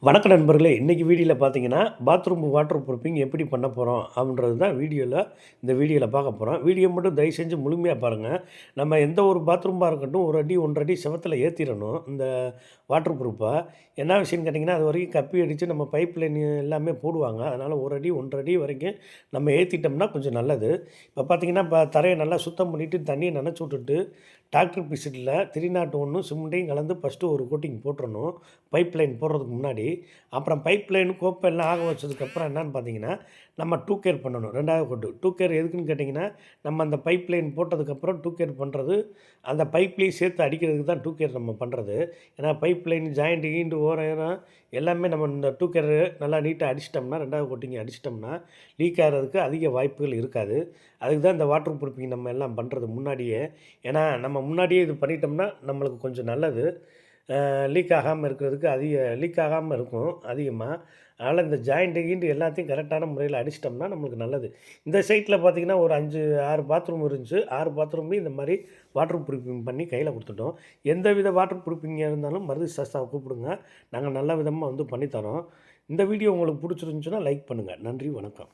வணக்கம் நண்பர்களே, இன்றைக்கி வீடியோவில் பார்த்தீங்கன்னா பாத்ரூம் வாட்டர் ப்ரூஃபிங் எப்படி பண்ண போகிறோம் அப்படின்றது தான் இந்த வீடியோவில் பார்க்க போகிறோம். வீடியோ மட்டும் தயவு செஞ்சு முழுமையாக பாருங்கள். நம்ம எந்த ஒரு பாத்ரூமாக இருக்கட்டும் 1 அடி 1 அடி செவத்தில் ஏற்றிடணும் இந்த வாட்டர் ப்ரூஃபை. என்ன விஷயம்னு கேட்டிங்கன்னா, அது வரைக்கும் கப்பி அடித்து நம்ம பைப் லைன் எல்லாமே போடுவாங்க. அதனால் 1 அடி 1 அடி வரைக்கும் நம்ம ஏற்றிட்டோம்னா கொஞ்சம் நல்லது. இப்போ பார்த்தீங்கன்னா, தரையை நல்லா சுத்தம் பண்ணிவிட்டு தண்ணியை நனைச்சி விட்டுட்டு டாக்டர் பிசிட்டில் 301 சிமெண்ட்டையும் கலந்து ஃபஸ்ட்டு ஒரு கோட்டிங் போட்டுறணும் பைப் லைன் போடுறதுக்கு முன்னாடி. அப்புறம் பைப் லைன் கோப்பை எல்லாம் ஆக வச்சதுக்கப்புறம் என்னன்னு பார்த்தீங்கன்னா, நம்ம டூ கேர் பண்ணணும். 2வது கோட்டு டூ கேர் எதுக்குன்னு கேட்டிங்கன்னா, நம்ம அந்த பைப் லைன் போட்டதுக்கப்புறம் டூ கேர் பண்ணுறது அந்த பைப்லேயும் சேர்த்து அடிக்கிறதுக்கு தான் டூ கேர் நம்ம பண்ணுறது. ஏன்னா பைப் லைன் ஜாயிண்ட்டு கீண்டு ஓரம் எல்லாமே நம்ம இந்த டூ கேர் நல்லா நீட்டாக அடிச்சிட்டோம்னா 2வது கோட்டிங் அடிச்சிட்டோம்னா லீக் ஆகிறதுக்கு அதிக வாய்ப்புகள் இருக்காது. அதுக்கு தான் இந்த வாட்டர் ப்ரூஃபிங் நம்ம எல்லாம் பண்ணுறது முன்னாடியே. ஏன்னா நம்ம முன்னாடியே இது பண்ணிட்டோம்னா நம்மளுக்கு கொஞ்சம் நல்லது. லீக் ஆகாமல் இருக்கிறதுக்கு லீக் ஆகாமல் இருக்கும் அதிகமாக. அதனால் இந்த ஜாயிண்ட்டு கீண்டு எல்லாத்தையும் கரெக்டான முறையில் அடிச்சிட்டோம்னா நம்மளுக்கு நல்லது. இந்த சைட்டில் பார்த்திங்கன்னா ஒரு 5, 6 பாத்ரூம் இருந்துச்சு. 6 பாத்ரூமே இந்த மாதிரி வாட்டர் ப்ரூஃபிங் பண்ணி கையில் கொடுத்துட்டோம். எந்த வித வாட்டர் ப்ரூஃபிங்காக இருந்தாலும் மருது சஸ்தாவை கூப்பிடுங்க. நாங்கள் நல்ல விதமாக வந்து பண்ணித்தரோம். இந்த வீடியோ உங்களுக்கு பிடிச்சிருந்துச்சுன்னா லைக் பண்ணுங்கள். நன்றி, வணக்கம்.